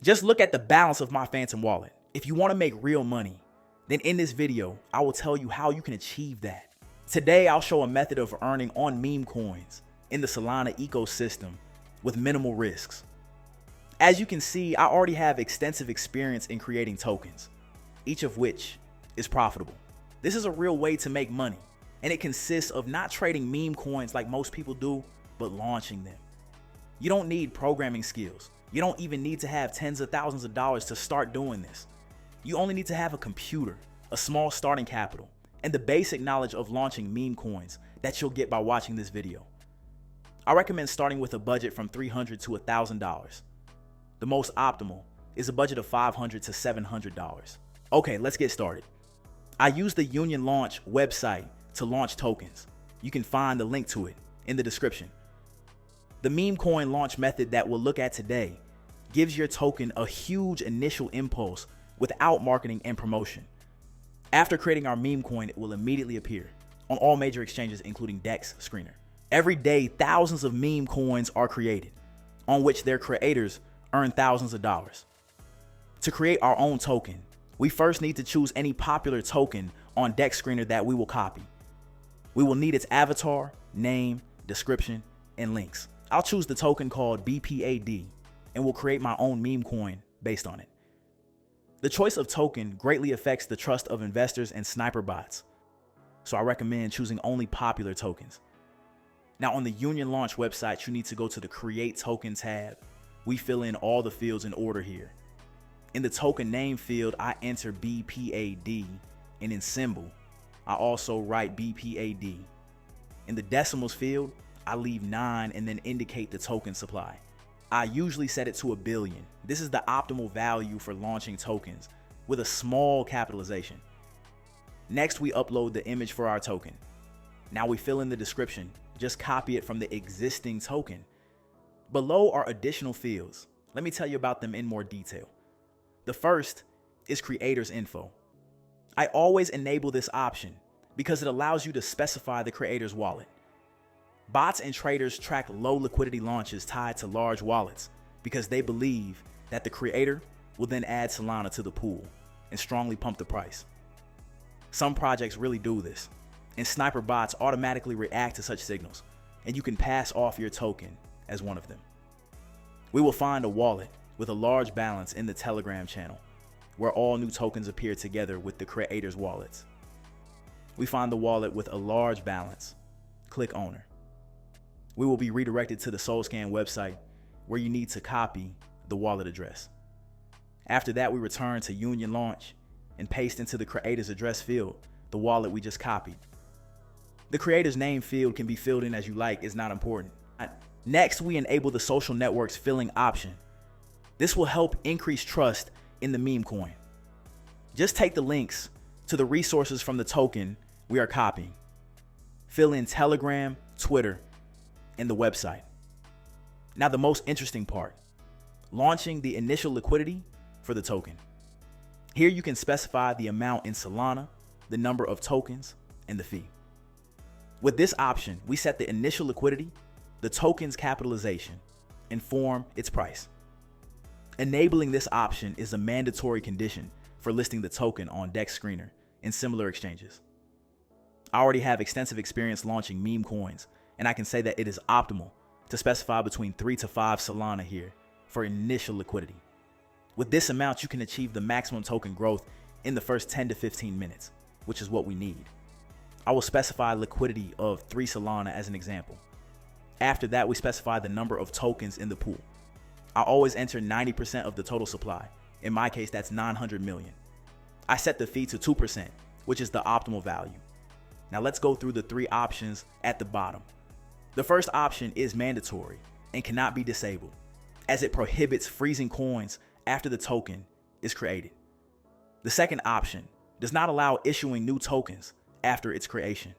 Just look at the balance of my Phantom wallet. If you want to make real money, then in this video, I will tell you how you can achieve that. Today, I'll show a method of earning on meme coins in the Solana ecosystem with minimal risks. As you can see, I already have extensive experience in creating tokens, each of which is profitable. This is a real way to make money, and it consists of not trading meme coins like most people do, but launching them. You don't need programming skills. You don't even need to have tens of thousands of dollars to start doing this. You only need to have a computer, a small starting capital, and the basic knowledge of launching meme coins that you'll get by watching this video. I recommend starting with a budget from $300 to $1,000. The most optimal is a budget of $500 to $700. Okay, let's get started. I use the Union Launch website to launch tokens. You can find the link to it in the description. The meme coin launch method that we'll look at today gives your token a huge initial impulse without marketing and promotion. After creating our meme coin, it will immediately appear on all major exchanges, including DEX Screener. Every day, thousands of meme coins are created, on which their creators earn thousands of dollars. To create our own token, we first need to choose any popular token on DEX Screener that we will copy. We will need its avatar, name, description, and links. I'll choose the token called BPAD and will create my own meme coin based on it. The choice of token greatly affects the trust of investors and sniper bots, so I recommend choosing only popular tokens. Now on the Union Launch website, you need to go to the Create Token tab. We fill in all the fields in order here. In the token name field, I enter BPAD, and in symbol, I also write BPAD. In the decimals field, I leave 9 and then indicate the token supply. I usually set it to 1 billion. This is the optimal value for launching tokens with a small capitalization. Next, we upload the image for our token. Now we fill in the description. Just copy it from the existing token. Below are additional fields. Let me tell you about them in more detail. The first is creator's info. I always enable this option because it allows you to specify the creator's wallet. Bots and traders track low liquidity launches tied to large wallets because they believe that the creator will then add Solana to the pool and strongly pump the price. Some projects really do this, and sniper bots automatically react to such signals, and you can pass off your token as one of them. We will find a wallet with a large balance in the Telegram channel, where all new tokens appear together with the creator's wallets. We find the wallet with a large balance. Click Owner. We will be redirected to the SolScan website, where you need to copy the wallet address. After that, we return to Union Launch and paste into the creator's address field the wallet we just copied. The creator's name field can be filled in as you like, it's not important. Next, we enable the social networks filling option. This will help increase trust in the meme coin. Just take the links to the resources from the token we are copying. Fill in Telegram, Twitter, and the website. Now the most interesting part, launching the initial liquidity for the token. Here you can specify the amount in Solana, the number of tokens, and the fee. With this option, we set the initial liquidity, the token's capitalization, and form its price. Enabling this option is a mandatory condition for listing the token on DEX Screener and similar exchanges. I already have extensive experience launching meme coins, and I can say that it is optimal to specify between 3 to 5 Solana here for initial liquidity. With this amount, you can achieve the maximum token growth in the first 10 to 15 minutes, which is what we need. I will specify liquidity of 3 Solana as an example. After that, we specify the number of tokens in the pool. I always enter 90% of the total supply. In my case, that's 900 million. I set the fee to 2%, which is the optimal value. Now let's go through the 3 options at the bottom. The first option is mandatory and cannot be disabled, as it prohibits freezing coins after the token is created. The second option does not allow issuing new tokens after its creation.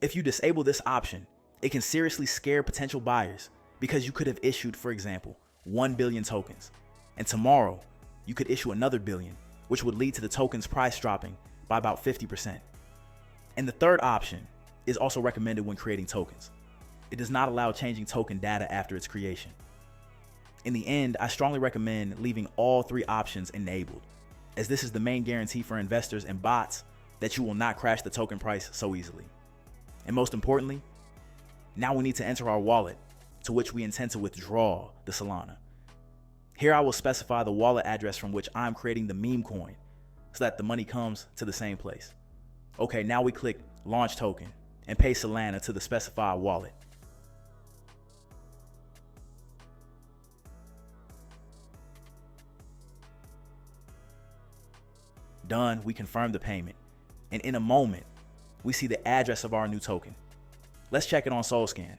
If you disable this option, it can seriously scare potential buyers because you could have issued, for example, 1 billion tokens, and tomorrow you could issue another billion, which would lead to the token's price dropping by about 50%. And the third option is also recommended when creating tokens. It does not allow changing token data after its creation. In the end, I strongly recommend leaving all three options enabled, as this is the main guarantee for investors and bots that you will not crash the token price so easily. And most importantly, now we need to enter our wallet, to which we intend to withdraw the Solana. Here I will specify the wallet address from which I'm creating the Memecoin, so that the money comes to the same place. Okay, now we click Launch Token and pay Solana to the specified wallet. Done, we confirm the payment. And in a moment, we see the address of our new token. Let's check it on SolScan.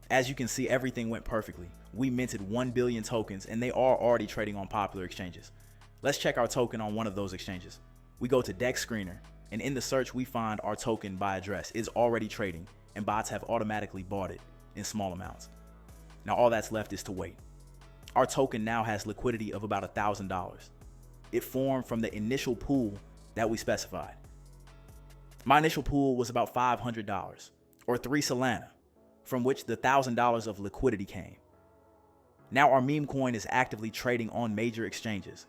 As you can see, everything went perfectly. We minted 1 billion tokens and they are already trading on popular exchanges. Let's check our token on one of those exchanges. We go to Dex Screener, and in the search we find our token by address is already trading and bots have automatically bought it in small amounts. Now all that's left is to wait. Our token now has liquidity of about $1,000. It formed from the initial pool that we specified. My initial pool was about $500 or 3 Solana, from which the $1,000 of liquidity came. Now our Memecoin is actively trading on major exchanges,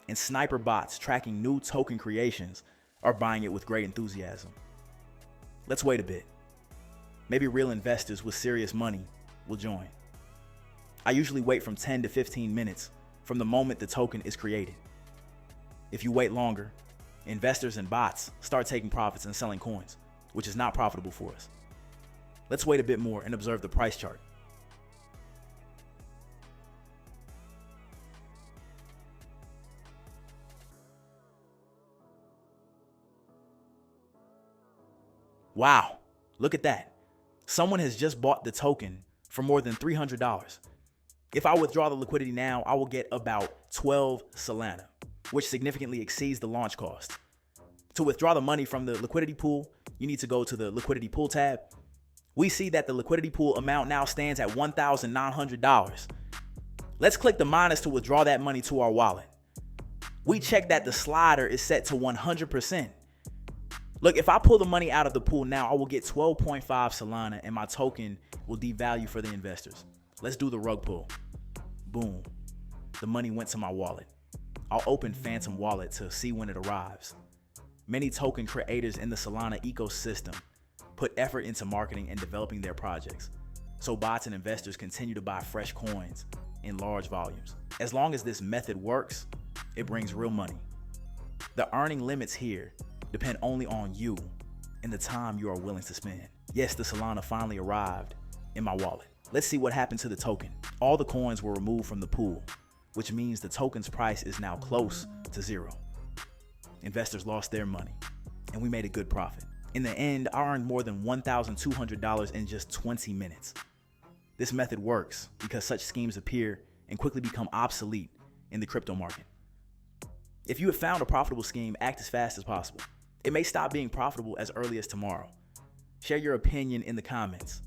and sniper bots tracking new token creations are buying it with great enthusiasm. Let's wait a bit. Maybe real investors with serious money will join. I usually wait from 10 to 15 minutes from the moment the token is created. If you wait longer, investors and bots start taking profits and selling coins, which is not profitable for us. Let's wait a bit more and observe the price chart. Wow, look at that. Someone has just bought the token for more than $300. If I withdraw the liquidity now, I will get about 12 Solana, which significantly exceeds the launch cost. To withdraw the money from the liquidity pool, you need to go to the liquidity pool tab. We see that the liquidity pool amount now stands at $1,900. Let's click the minus to withdraw that money to our wallet. We check that the slider is set to 100%. Look, if I pull the money out of the pool now, I will get 12.5 Solana and my token will devalue for the investors. Let's do the rug pull. Boom. The money went to my wallet. I'll open Phantom Wallet to see when it arrives. Many token creators in the Solana ecosystem put effort into marketing and developing their projects, so bots and investors continue to buy fresh coins in large volumes. As long as this method works, it brings real money. The earning limits here depend only on you and the time you are willing to spend. Yes, the Solana finally arrived in my wallet. Let's see what happened to the token. All the coins were removed from the pool, which means the token's price is now close to zero. Investors lost their money, and we made a good profit. In the end, I earned more than $1,200 in just 20 minutes. This method works because such schemes appear and quickly become obsolete in the crypto market. If you have found a profitable scheme, act as fast as possible. It may stop being profitable as early as tomorrow. Share your opinion in the comments.